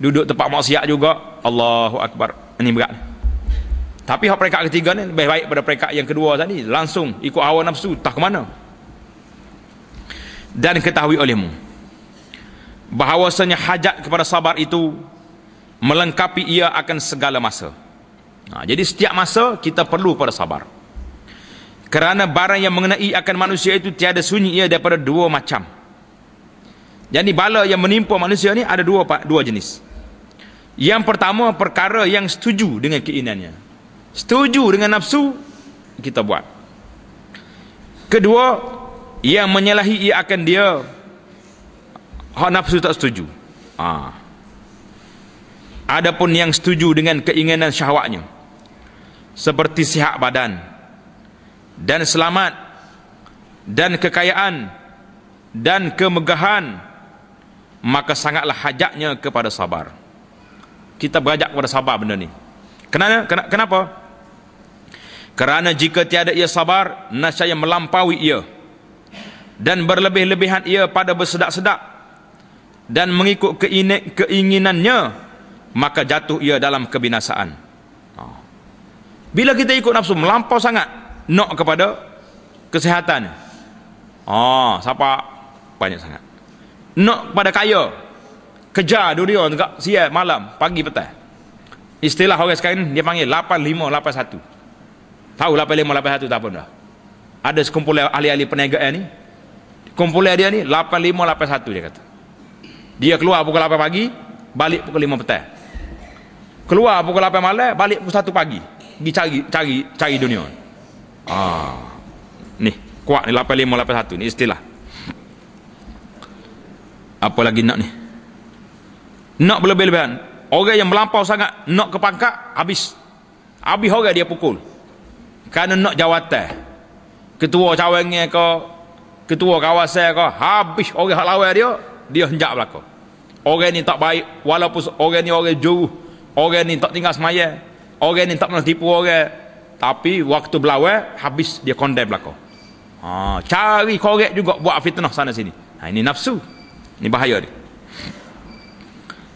duduk tempat maksiat juga. Allahu Akbar. Ini berat. Tapi peringkat ketiga ni lebih baik pada peringkat yang kedua tadi. Langsung ikut hawa nafsu, tak ke mana. Dan ketahui olehmu bahawasanya hajat kepada sabar itu melengkapi ia akan segala masa. Jadi setiap masa kita perlu pada sabar, kerana barang yang mengenai akan manusia itu tiada sunyi ia daripada dua macam. Jadi bala yang menimpa manusia ni ada dua jenis. Yang pertama, perkara yang setuju dengan keinginannya, setuju dengan nafsu, kita buat. Kedua, yang menyalahi ia akan dia, hak nafsu tak setuju. Adapun yang setuju dengan keinginan syahwatnya, seperti sihat badan dan selamat dan kekayaan dan kemegahan, maka sangatlah hajatnya kepada sabar. Kita berhajat kepada sabar benda ni. Kenapa? Kerana jika tiada ia sabar, nescaya melampaui ia dan berlebih-lebihan ia pada bersedak-sedak dan mengikut keinginannya, maka jatuh ia dalam kebinasaan. Bila kita ikut nafsu melampau sangat nak kepada kesihatan, siapa banyak sangat nak kepada kaya, kejar dunia juga siang malam pagi petang. Istilah orang sekarang dia panggil 8581. Tahu 8581 tak apa dah? Ada sekumpulan ahli-ahli perniagaan ni, kumpulan dia ni 8581 dia kata. Dia keluar pukul 8 pagi, balik pukul 5 petang. Keluar pukul 8 malam, balik pukul 1 pagi. Pergi cari dunia. Ni kuat ni 8581 ni istilah. Apa lagi nak ni? Nak berlebih-lebihan. Orang yang melampau sangat nak ke pangkat, habis orang dia pukul. Kerana nak jawatan, ketua cawangan ke, ketua kawasan ke, habis orang hak lawan dia henjak belakang. Orang ni tak baik, walaupun orang ni orang jauh, orang ni tak tinggal semayang, orang ni tak pernah tipu orang, tapi waktu berlawan habis dia condemn belakang. Cari korek juga buat fitnah sana sini. Ini nafsu, ini bahaya ni.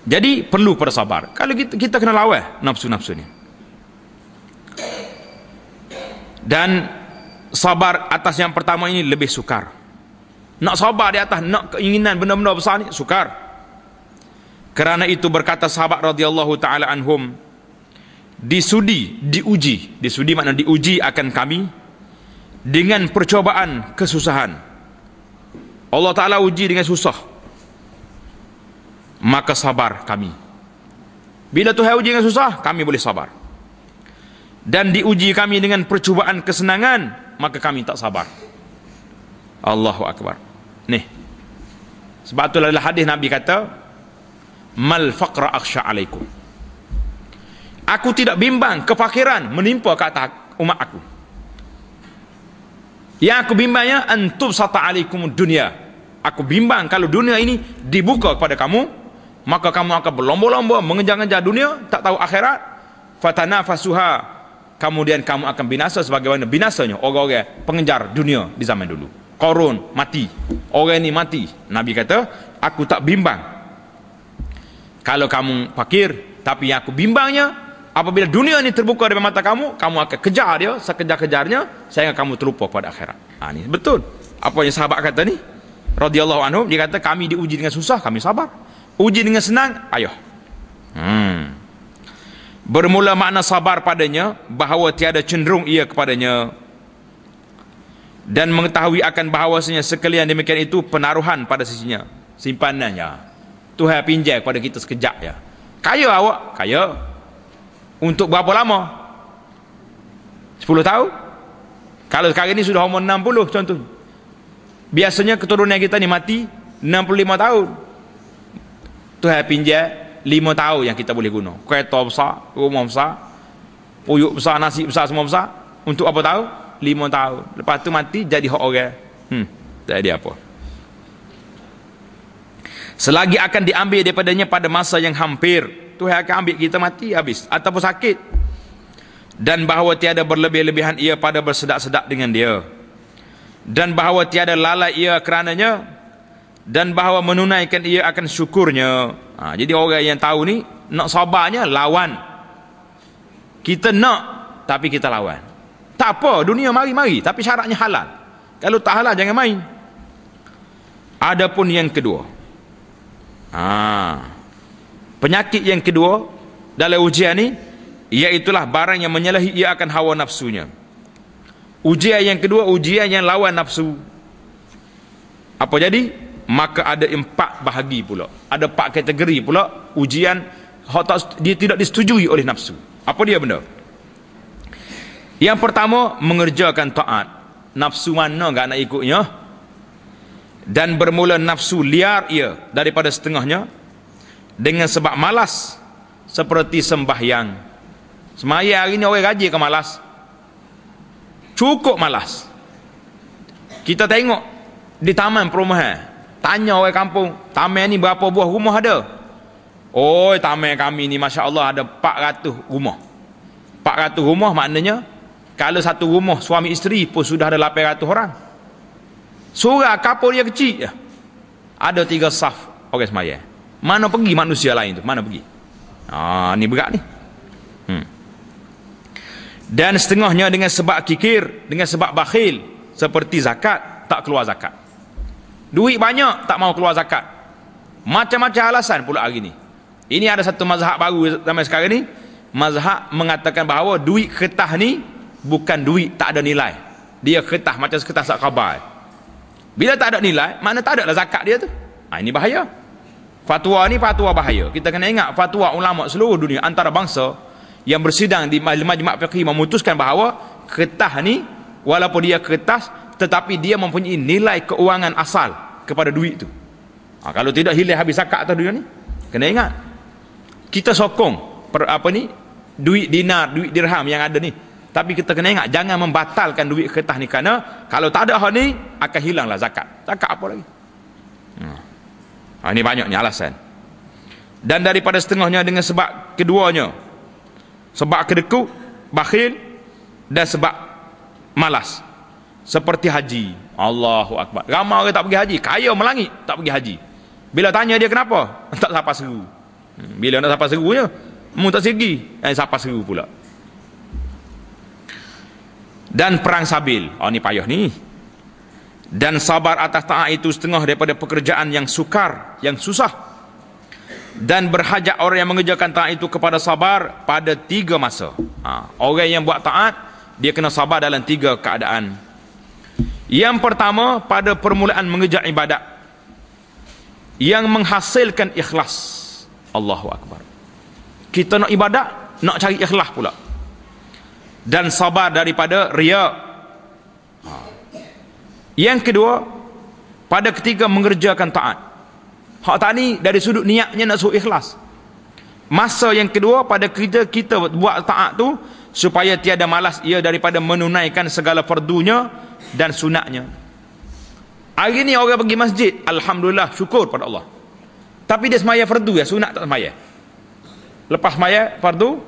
Jadi perlu persabar. Kalau kita kena lawan nafsu-nafsu ni. Dan sabar atas yang pertama ini lebih sukar. Nak sabar di atas nak keinginan benda-benda besar ni sukar. Kerana itu berkata sahabat radhiyallahu taala anhum, diuji makna diuji akan kami dengan percobaan kesusahan. Allah Taala uji dengan susah, maka sabar kami. Bila Tuhan uji dengan susah, kami boleh sabar. Dan diuji kami dengan percubaan kesenangan, maka kami tak sabar. Allahu Akbar. Nih, sebab itulah hadis Nabi kata, mal faqra akhsha alaikum. Aku tidak bimbang kefakiran menimpa ke atas umat aku. Yang aku bimbangnya antum sata alaikum dunia. Aku bimbang kalau dunia ini dibuka kepada kamu, maka kamu akan berlomba-lomba mengejar-ngejar dunia, tak tahu akhirat. Fatanafasuha, kemudian kamu akan binasa sebagaimana binasanya orang-orang pengejar dunia di zaman dulu. Qarun mati, orang ini mati. Nabi kata, aku tak bimbang kalau kamu fakir, tapi yang aku bimbangnya apabila dunia ini terbuka di mata kamu, kamu akan kejar dia sekejar-kejarnya sehingga kamu terlupa pada akhirat. Ini betul apa yang sahabat kata ni radhiyallahu anhu. Dia kata kami diuji dengan susah, kami sabar. Uji dengan senang, ayo. Bermula makna sabar padanya bahawa tiada cenderung ia kepadanya, dan mengetahui akan bahawasanya sekalian demikian itu penaruhan pada sisinya, simpanannya. Tuhan pinjam kepada kita sekejap ya. Kaya awak, kaya. Untuk berapa lama? 10 tahun? Kalau sekarang ini sudah umur 60 contoh. Biasanya keturunan kita ni mati 65 tahun. Tuhan pinjam 5 tahun yang kita boleh guna. Kereta besar, rumah besar, puyuk besar, nasi besar, semua besar. Untuk apa tahu? 5 tahun. Lepas tu mati jadi hak orang. Tak ada apa. Selagi akan diambil daripadanya pada masa yang hampir, Tuhan akan ambil kita mati habis ataupun sakit. Dan bahawa tiada berlebih-lebihan ia pada bersedak-sedak dengan dia, dan bahawa tiada lalai ia kerananya, dan bahawa menunaikan ia akan syukurnya. Jadi orang yang tahu ni nak sabarnya lawan. Kita nak tapi kita lawan. Tak apa, dunia mari-mari, tapi syaratnya halal. Kalau tak halal jangan main. Adapun yang kedua, penyakit yang kedua dalam ujian ni, iaitulah barang yang menyalahi ia akan hawa nafsunya. Ujian yang kedua, ujian yang lawan nafsu. Apa jadi? Maka ada 4 bahagi pula, ada 4 kategori pula ujian dia tidak disetujui oleh nafsu. Apa dia benda? Yang pertama, mengerjakan taat. Nafsu mana enggak nak ikutnya, dan bermula nafsu liar ia daripada setengahnya dengan sebab malas, seperti sembahyang. Sembahyang hari ni orang rajin ke malas? Cukup malas. Kita tengok di taman perumahan, tanya orang kampung, taman ni berapa buah rumah ada? Oh, taman kami ni Masya Allah ada 400 rumah. 400 rumah maknanya kalau satu rumah suami isteri pun sudah ada 800 orang. Surah kapur dia kecil je. Ada 3 saf orang sembahyang. Mana pergi manusia lain tu? Mana pergi? Ni berat ni. Dan setengahnya dengan sebab kikir, dengan sebab bakhil, seperti zakat, tak keluar zakat. Duit banyak, tak mau keluar zakat. Macam-macam alasan pula hari ni. Ini ada satu mazhab baru zaman sekarang ni. Mazhab mengatakan bahawa duit kertas ni bukan duit, tak ada nilai. Dia kertas macam kertas sak khabar. Bila tak ada nilai, mana tak ada lah zakat dia tu. Ini bahaya. Fatwa ni fatwa bahaya. Kita kena ingat fatwa ulama seluruh dunia antarabangsa yang bersidang di majma' fiqh memutuskan bahawa kertas ni walaupun dia kertas tetapi dia mempunyai nilai keuangan asal kepada duit tu. Kalau tidak hilang habis zakat atas duit ni. Kena ingat. Kita sokong duit dinar, duit dirham yang ada ni. Tapi kita kena ingat jangan membatalkan duit kertas ni, kerana kalau tak ada hal ni akan hilanglah zakat. Zakat apa lagi? Ini banyak ni alasan. Dan daripada setengahnya dengan sebab keduanya, sebab kedekut, bakhil, dan sebab malas. Seperti haji. Allahu Akbar. Ramai orang tak pergi haji. Kaya melangit tak pergi haji. Bila tanya dia kenapa? Tak siapa seru. Bila nak siapa serunya, mu tak segi. Siapa seru pula. Dan perang sabil. Ni payah ni. Dan sabar atas taat itu setengah daripada pekerjaan yang sukar, yang susah. Dan berhajat orang yang mengerjakan taat itu kepada sabar pada 3 masa. Orang yang buat taat, dia kena sabar dalam 3 keadaan. Yang pertama, pada permulaan mengerja ibadat yang menghasilkan ikhlas. Allahu Akbar. Kita nak ibadat, nak cari ikhlas pula. Dan sabar daripada riya. Yang kedua, pada ketika mengerjakan taat. Hak tak ni dari sudut niatnya nak suruh ikhlas. Masa yang kedua, pada kita buat taat tu supaya tiada malas ia daripada menunaikan segala fardunya dan sunatnya. Hari ni orang pergi masjid, alhamdulillah, syukur pada Allah. Tapi dia semaya fardu ya, sunat tak semaya. Lepas semaya fardu,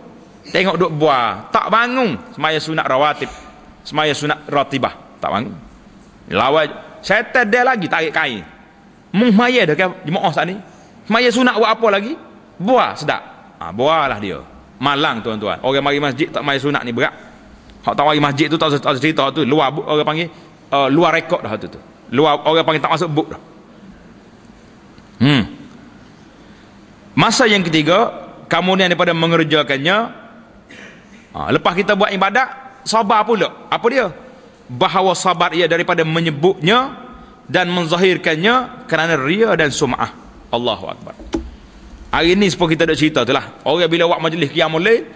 tengok duk buah, tak bangun semaya sunat rawatib, semaya sunat ratibah, tak bangun. Lawan syaitan dia lagi tarik kain. Maya dah ke jemaah saat ni. Semaya sunat buat apa lagi? Buah sedap. Buahlah dia. Malang tuan-tuan. Orang mari masjid tak maya sunat ni berat. Hak tak mari masjid tu tak cerita tu, luar orang panggil luar rekod dah tu. Luar orang panggil tak masuk book dah. Masa yang ketiga, kemudian daripada mengerjakannya, lepas kita buat ibadat, sabar pula. Apa dia? Bahawa sabar ia daripada menyebutnya dan menzahirkannya kerana ria dan sum'ah. Allahu Akbar. Hari ni seperti kita dah cerita tu lah. Orang bila buat majlis qiyamul lail,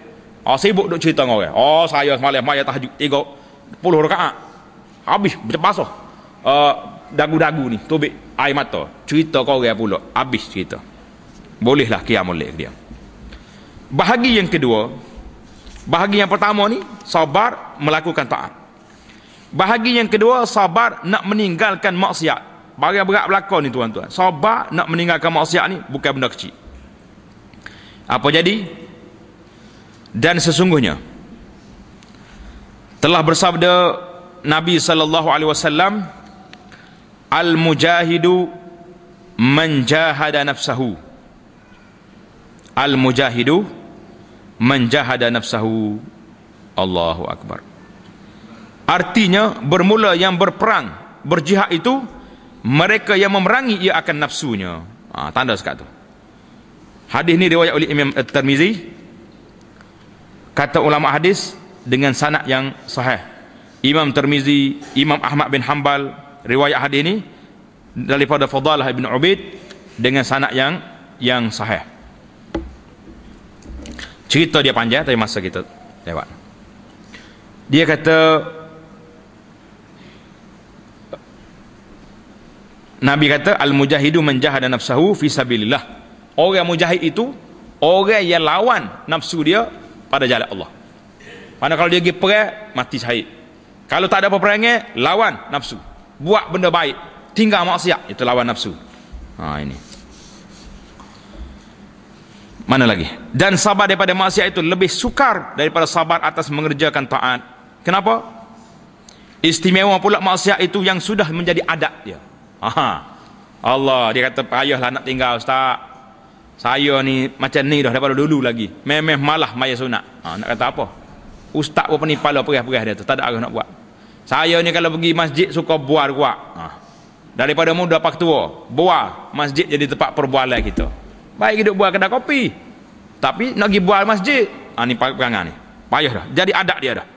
sibuk duk cerita dengan orang. Saya semalam maya tahajud 30 rakaat. Habis macam basah. Dagu-dagu ni tubik air mata. Cerita kau orang pula. Habis cerita. Bolehlah qiyamul lail dia. Bahagi yang kedua, bahagi yang pertama ni sabar melakukan taat. Bahagi yang kedua, sabar nak meninggalkan maksiat. Barang berat berlaku ni tuan-tuan. Sabar nak meninggalkan maksiat ni bukan benda kecil. Apa jadi? Dan sesungguhnya telah bersabda Nabi sallallahu alaihi wasallam, al-mujahidu man jahada nafsahu. Al-mujahidu man jahada nafsahu. Allahu Akbar. Artinya bermula yang berperang, berjihad itu mereka yang memerangi ia akan nafsunya. Tanda sekat tu. Hadis ni riwayat oleh Imam At-Tirmizi. Kata ulama hadis dengan sanad yang sahih. Imam Tirmizi, Imam Ahmad bin Hanbal riwayat hadis ni daripada Fadalah bin Ubaid dengan sanad yang sahih. Cerita dia panjang tapi masa kita lewat. Dia kata Nabi kata al-mujahidu man jahada nafsahu fi sabilillah. Orang mujahid itu orang yang lawan nafsu dia pada jalan Allah. Mana kalau dia pergi perang, mati syahid. Kalau tak ada peperangan, lawan nafsu, buat benda baik, tinggal maksiat, itu lawan nafsu. Ini mana lagi? Dan sabar daripada maksiat itu lebih sukar daripada sabar atas mengerjakan taat. Kenapa? Istimewa pula maksiat itu yang sudah menjadi adat dia. Allah, dia kata payahlah nak tinggal ustaz, saya ni macam ni dah daripada dulu lagi, memang malah maya sunat. Nak kata apa? Ustaz pun ni pala perah-perah dia tu, tak ada arah nak buat. Saya ni kalau pergi masjid suka bual kuat. Daripada muda pak tua, bual masjid jadi tempat perbualan kita. Baik hidup bual kedai kopi, tapi nak pergi bual masjid, ni perangai ni payah dah, jadi adat dia dah.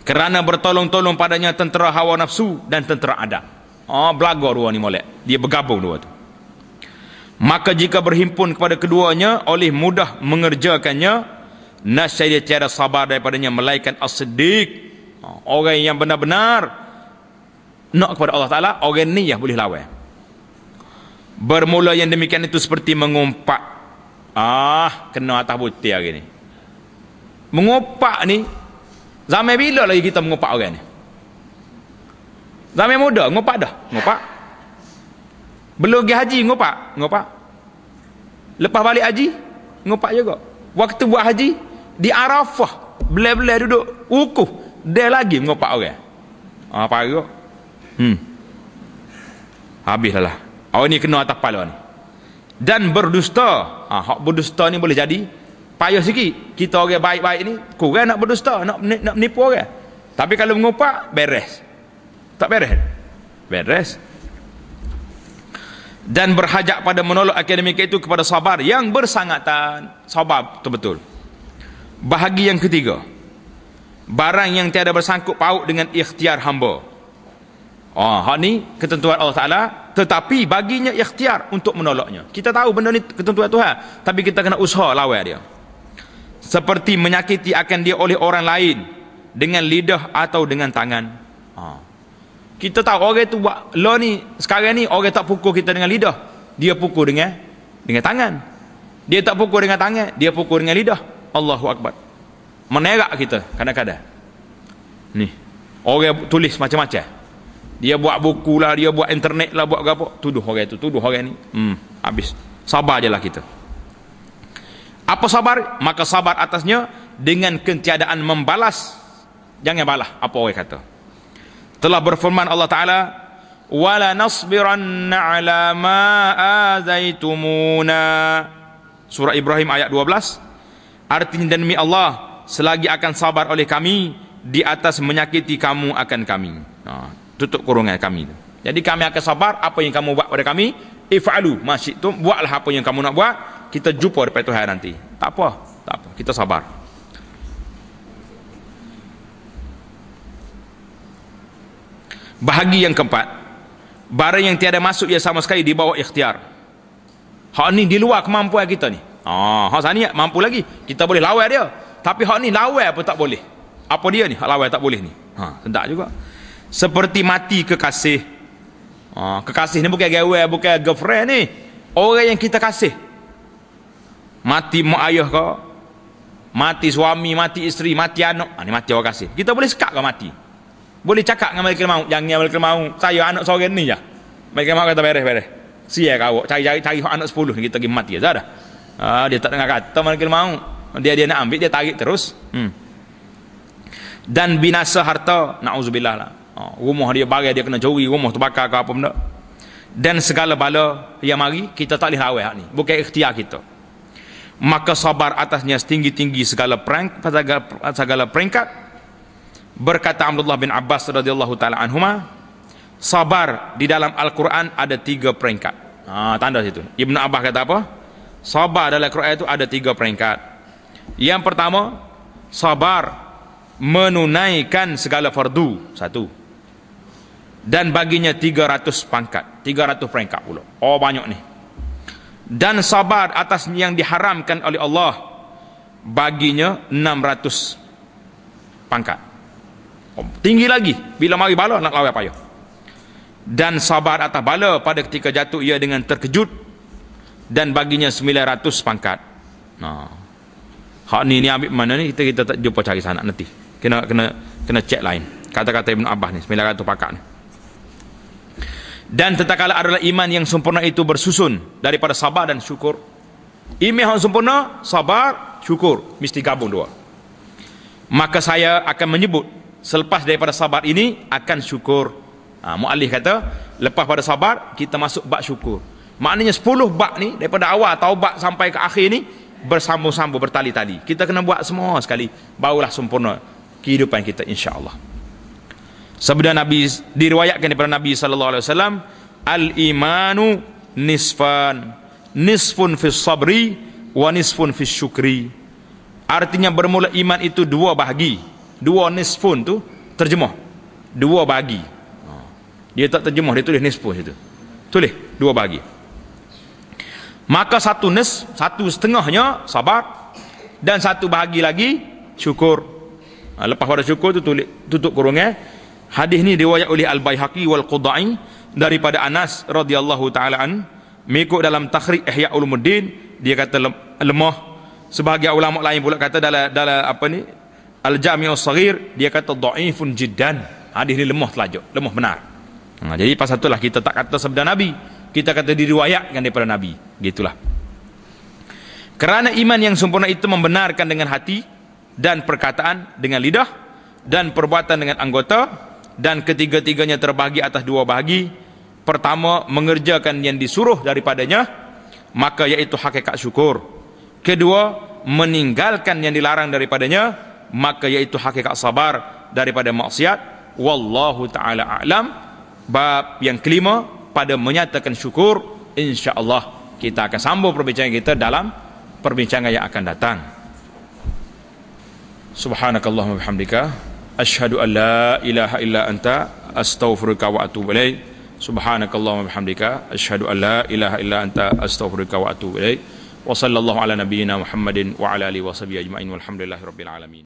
Kerana bertolong-tolong padanya tentera hawa nafsu dan tentera adat. Belaga dua ni molek, dia bergabung dua tu. Maka jika berhimpun kepada keduanya, oleh mudah mengerjakannya, nascaya tiada sabar daripadanya melainkan as-siddiq, orang yang benar-benar nak kepada Allah Ta'ala, orang ni yang boleh lawan. Bermula yang demikian itu seperti mengumpat. Kena atas putih hari ni. Mengumpat ni, zaman bila lagi kita mengumpat orang ni? Zaman muda, ngumpat dah? Ngumpat. Belum pergi haji, ngumpat. Lepas balik haji, ngumpat juga. Waktu buat haji, di Arafah, belah-belah duduk, wukuf, dia lagi mengumpat orang. Parah. Habislah lah. Orang ni kena atas kepala ni. Dan berdusta. Hak berdusta ni boleh jadi payah sikit. Kita orang baik-baik ni kurang nak berdusta, nak menipu orang. Tapi kalau mengumpat, beres. Tak beres? Beres. Dan berhajat pada menolak akademik itu kepada sabar yang bersangatan. Sabar betul-betul. Bahagi yang ketiga, barang yang tiada bersangkut paut dengan ikhtiar hamba. Hak ni ketentuan Allah Ta'ala, tetapi baginya ikhtiar untuk menolaknya. Kita tahu benda ni ketentuan Tuhan, tapi kita kena usaha lawan dia. Seperti menyakiti akan dia oleh orang lain dengan lidah atau dengan tangan. Kita tahu orang tu buat law ni, sekarang ni orang tak pukul kita dengan lidah, dia pukul dengan tangan. Dia tak pukul dengan tangan, dia pukul dengan lidah. Allahu Akbar. Menerak kita kadang-kadang. Ni orang tulis macam-macam. Dia buat buku lah, dia buat internet lah, buat apa, tuduh orang tu, tuduh orang ni. Habis. Sabar je lah kita. Apa sabar? Maka sabar atasnya dengan ketiadaan membalas. Jangan balas apa orang kata. Telah berfirman Allah Ta'ala, wala nasbiranna ala ma azaitumuna. Surah Ibrahim ayat 12. Artinya, dan demi Allah, selagi akan sabar oleh kami di atas menyakiti kamu akan kami. Tutup kurungan kami. Jadi kami akan sabar apa yang kamu buat pada kami. If'alu masyitum, buatlah apa yang kamu nak buat. Kita jumpa daripada Tuhan nanti. Tak apa, kita sabar. Bahagi yang keempat, barang yang tiada masuk ia sama sekali di bawah ikhtiar. Hak ni di luar kemampuan kita ni. Hak sana mampu lagi, kita boleh lawan dia. Tapi hak ni lawan pun tak boleh. Apa dia ni? Hak lawan tak boleh ni. Sedap juga. Seperti mati kekasih. Kekasih ni bukan gawe, bukan girlfriend ni. Orang yang kita kasih. Mati mak ayah ke, mati suami, mati isteri, mati anak. Ni mati orang kasih. Kita boleh sekat ke mati? Boleh cakap dengan malaikat maut, jangan malaikat maut, saya anak seorang ni je. Malaikat maut kata beres. Sia kau, cari anak 10 ni kita pergi mati je dah. Dia tak dengar kata malaikat maut. Dia nak ambil, dia tarik terus. Dan binasa harta, na'udzubillah lah. Rumah dia bagai, dia kena curi, rumah terbakar ke apa benda. Dan segala bala yang mari, kita tak boleh lawan hak ni. Bukan ikhtiar kita. Maka sabar atasnya setinggi-tinggi segala peringkat. Berkata Abdullah bin Abbas radhiyallahu taala anhuma, sabar di dalam Al-Quran ada 3 peringkat. Tanda situ. Ibnu Abbas kata apa? Sabar dalam Al-Quran itu ada 3 peringkat. Yang pertama, sabar menunaikan segala fardu, 1. Dan baginya 300 pangkat, 300 peringkat pula. Banyak ni. Dan sabar atas yang diharamkan oleh Allah, baginya 600 pangkat. Tinggi lagi. Bila mari bala nak lawan payah. Dan sabar atas bala pada ketika jatuh ia dengan terkejut dan baginya 900 pangkat. Nah, hak ni ambil mana ni, kita tak jumpa cari sana nanti. Kena cek lain. Kata-kata Ibn Abbas ni 900 pangkat ni. Dan tatkala adalah iman yang sempurna itu bersusun daripada sabar dan syukur. Iman yang sempurna, sabar, syukur, mesti gabung dua. Maka saya akan menyebut selepas daripada sabar ini akan syukur. Muallif kata lepas pada sabar kita masuk bab syukur. Maknanya 10 bab ni daripada awal taubat sampai ke akhir ni bersambung-sambung, bertali-tali. Kita kena buat semua sekali, barulah sempurna kehidupan kita, insya-Allah. Sabda Nabi diriwayatkan daripada Nabi sallallahu alaihi wasallam, al-imanu nisfan, nisfun fis sabri wa nisfun fis syukri. Artinya bermula iman itu dua bahagi. Dua nisfun tu terjemah dua bahagi. Dia tak terjemah, dia tulis nisfun situ. Tulis dua bahagi. Maka satu setengahnya sabar dan satu bahagi lagi syukur. Lepas pada syukur tu tulis tutup kurungnya. Hadis ni riwayat oleh Al-Baihaqi wal Qudai daripada Anas radhiyallahu taala an, mengikut dalam Takhrij Ihya Ulumuddin, dia kata lemah. Sebahagian ulama lain pula kata dalam apa ni Al-Jami'us Shaghir, dia kata dhaifun jiddan. Hadis ni lemah telajak, lemah benar. Jadi pasal itulah kita tak kata sabda Nabi, kita kata diriwayatkan daripada Nabi. Gitulah. Kerana iman yang sempurna itu membenarkan dengan hati dan perkataan dengan lidah dan perbuatan dengan anggota, dan ketiga-tiganya terbahagi atas dua bahagi. Pertama, mengerjakan yang disuruh daripadanya, maka iaitu hakikat syukur. Kedua, meninggalkan yang dilarang daripadanya, maka iaitu hakikat sabar daripada maksiat. Wallahu ta'ala a'lam. Bab yang kelima pada menyatakan syukur, insya-Allah kita akan sambung perbincangan kita dalam perbincangan yang akan datang. Subhanakallahumma bihamdika asyhadu an la ilaha illa anta astaghfiruka wa atubu ilaik. Subhanakallahumma bihamdika asyhadu an la ilaha illa anta astaghfiruka wa atubu ilaik. Wa sallallahu ala nabiyyina Muhammadin wa ala alihi wa sahbihi ajma'in walhamdulillahi rabbil alamin.